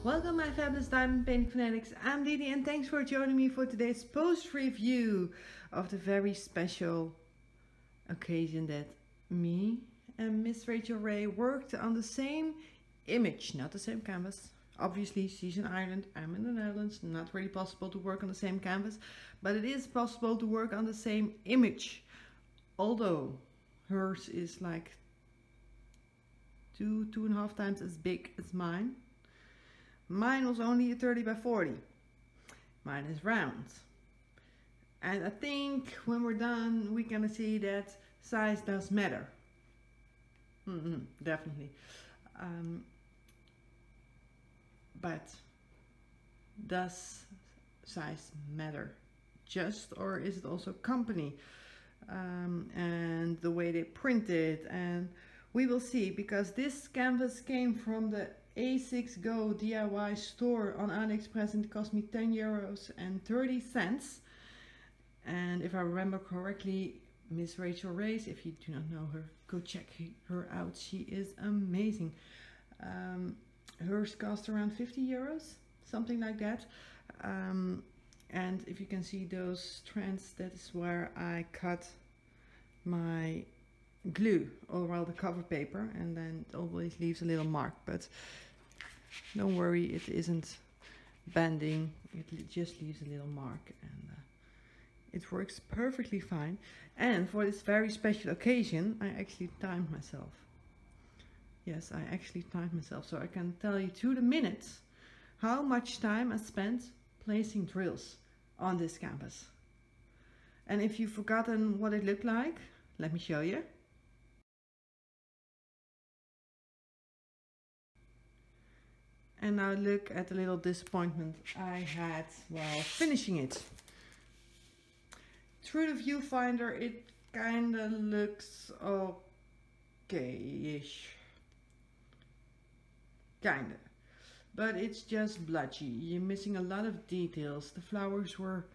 Welcome my fabulous diamond painting fanatics. I'm DiDi and thanks for joining me for today's post review of the very special occasion that me and Miss Rachel Ray worked on the same image, not the same canvas. Obviously she's in Ireland, I'm in the Netherlands, not really possible to work on the same canvas, but it is possible to work on the same image. Although hers is like 2.5 times as big as mine. Mine was only a 30 by 40. Mine is round. And I think when we're done, we're gonna see that size does matter. Definitely. But does size matter just, or is it also company? And the way they print it, and we will see, because this canvas came from the A6 Go DIY store on AliExpress and it cost me €10.30. And if I remember correctly, Miss Rachel Ray, if you do not know her, go check her out. She is amazing. Hers cost around €50, something like that. And if you can see those strands, that is where I cut my glue over the cover paper, and then it always leaves a little mark, but don't worry, it isn't bending, it just leaves a little mark, and it works perfectly fine. And for this very special occasion I actually timed myself. Yes, I actually timed myself, so I can tell you to the minute how much time I spent placing drills on this canvas. And if you've forgotten what it looked like, let me show you. And now look at the little disappointment I had while finishing it. Through the viewfinder it kinda looks okay-ish. Kinda. But it's just blotchy. You're missing a lot of details. The flowers were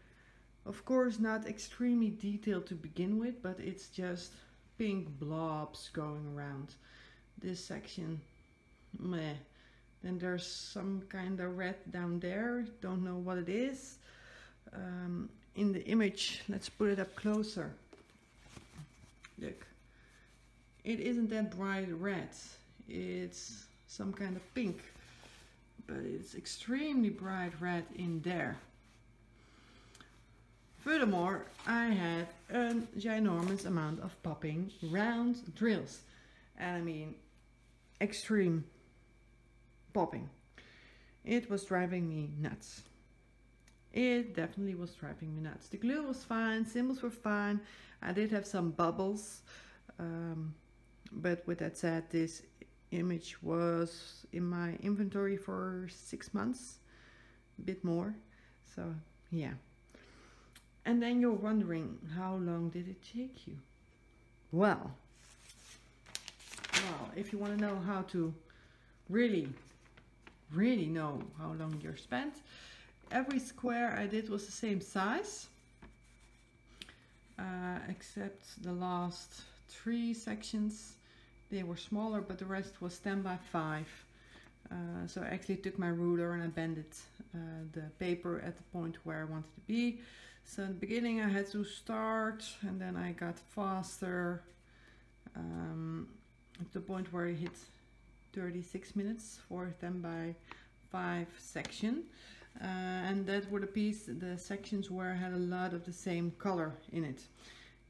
of course not extremely detailed to begin with, but it's just pink blobs going around. This section, meh. Then there's some kind of red down there, don't know what it is. In the image, let's put it up closer. Look, it isn't that bright red, it's some kind of pink, but it's extremely bright red in there. Furthermore, I had a ginormous amount of popping round drills, and I mean extreme popping. It was driving me nuts. It definitely was driving me nuts. The glue was fine, symbols were fine. I did have some bubbles, but with that said, this image was in my inventory for 6 months, a bit more. So yeah. And then you're wondering, how long did it take you? Well, if you want to know how to really know how long you're spent, every square I did was the same size, except the last 3 sections. They were smaller, but the rest was 10 by 5. So I actually took my ruler and I bended the paper at the point where I wanted to be. So in the beginning I had to start, and then I got faster at the point where I hit 36 minutes for 10 by 5 section, and that were the sections where I had a lot of the same color in it.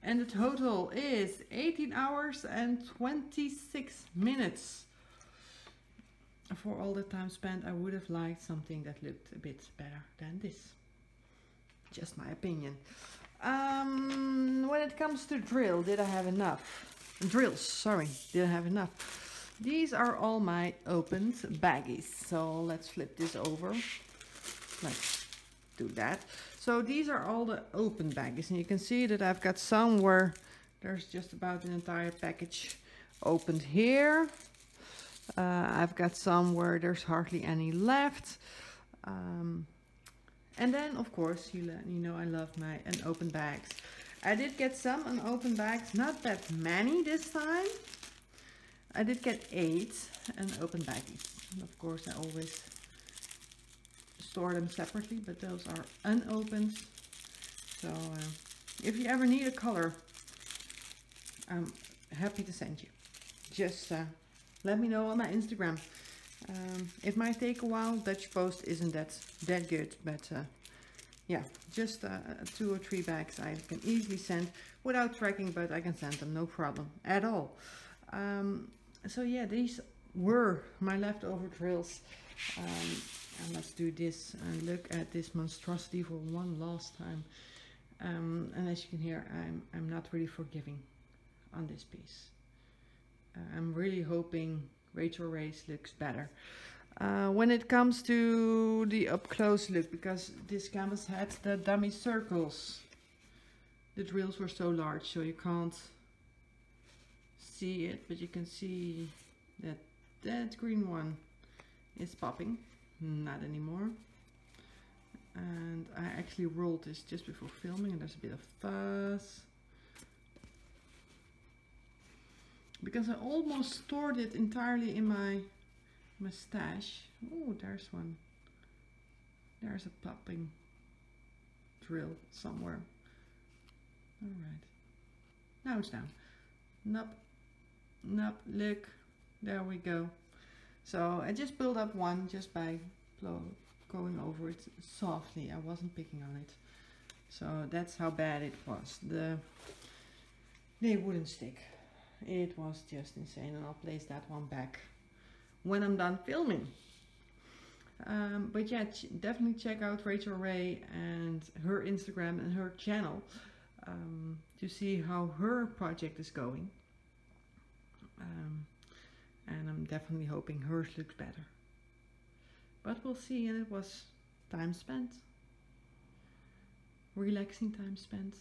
And the total is 18 hours and 26 minutes. For all the time spent, I would have liked something that looked a bit better than this. Just my opinion. When it comes to drills, did I have enough? Did I have enough? These are all my opened baggies. So let's flip this over. Let's do that. So these are all the open baggies, and you can see that I've got some where there's just about an entire package opened here. I've got some where there's hardly any left. And then of course, you know I love my unopened bags. I did get some unopened bags, not that many this time. I did get 8 unopened baggies. And of course I always store them separately, but those are unopened. So if you ever need a color, I'm happy to send you. Just let me know on my Instagram. It might take a while. Dutch Post isn't that good, but yeah, just 2 or 3 bags I can easily send without tracking, but I can send them, no problem at all. So yeah, these were my leftover drills. And let's do this and look at this monstrosity for one last time. And as you can hear, I'm not really forgiving on this piece. I'm really hoping Rachel Ray's looks better. When it comes to the up close look, because this canvas had the dummy circles, the drills were so large, so you can't see it, but you can see that that green one is popping. Not anymore. And I actually rolled this just before filming, and there's a bit of fuzz because I almost stored it entirely in my stash. Oh, there's one. There's a popping drill somewhere. All right, now it's down. Nope, nope, look, there we go. So I just built up one just by going over it softly. I wasn't picking on it. So that's how bad it was. They wouldn't stick. It was just insane, and I'll place that one back when I'm done filming. But yeah, definitely check out Rachel Ray and her Instagram and her channel to see how her project is going. And I'm definitely hoping hers looks better. But we'll see, and it was time spent. Relaxing time spent.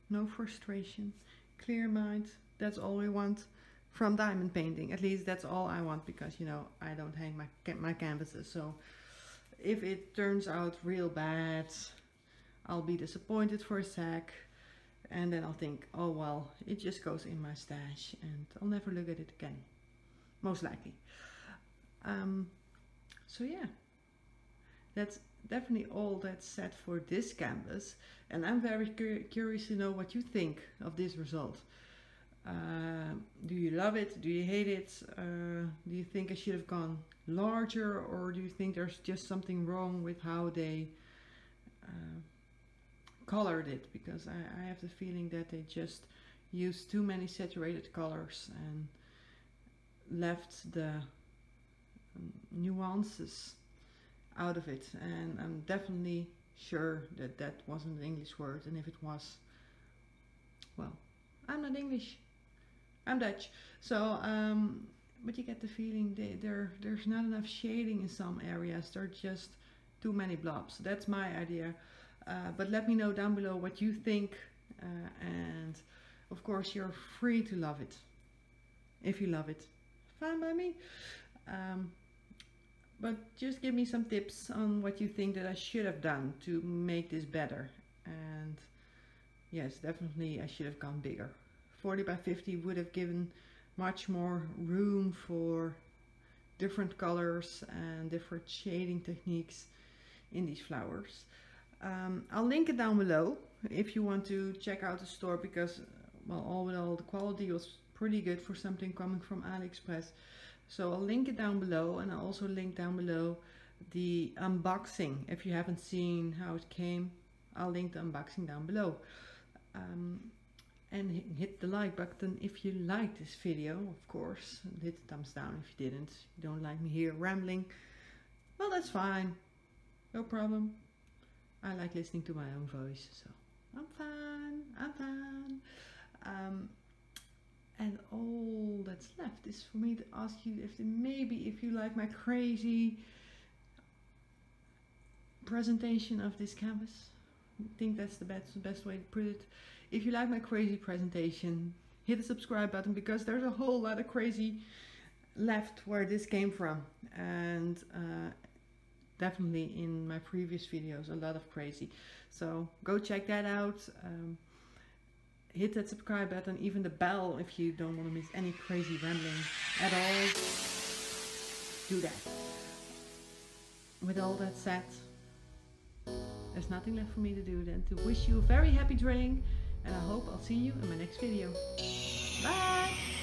No frustration. Clear mind. That's all we want from diamond painting. At least that's all I want, because, you know, I don't hang my canvases. So if it turns out real bad, I'll be disappointed for a sec. And then I'll think, oh well, it just goes in my stash and I'll never look at it again. Most likely. So yeah, that's definitely all that's said for this canvas, and I'm very curious to know what you think of this result. Do you love it? Do you hate it? Do you think I should have gone larger, or do you think there's just something wrong with how they colored it? Because I have the feeling that they just used too many saturated colors and left the nuances out of it, and I'm definitely sure that that wasn't an English word, and if it was, well, I'm not English, I'm Dutch. So but you get the feeling there's not enough shading in some areas. There are just too many blobs. That's my idea, but let me know down below what you think, and of course you're free to love it. If you love it, fine by me. But just give me some tips on what you think that I should have done to make this better. And yes, definitely I should have gone bigger. 40 by 50 would have given much more room for different colors and different shading techniques in these flowers. I'll link it down below if you want to check out the store, because well, all in all, the quality was pretty good for something coming from AliExpress. So I'll link it down below, and I'll also link down below the unboxing. If you haven't seen how it came, I'll link the unboxing down below. And hit the like button if you like this video, of course. And hit the thumbs down if you didn't. You don't like me here rambling, well, that's fine, no problem. I like listening to my own voice, so I'm fine. And all that's left is for me to ask you if you like my crazy presentation of this canvas. I think that's the best way to put it. If you like my crazy presentation, hit the subscribe button, because there's a whole lot of crazy left where this came from. And definitely in my previous videos, a lot of crazy. So go check that out. Hit that subscribe button, even the bell, if you don't want to miss any crazy rambling at all. Do that. With all that said, there's nothing left for me to do than to wish you a very happy drilling, and I hope I'll see you in my next video. Bye!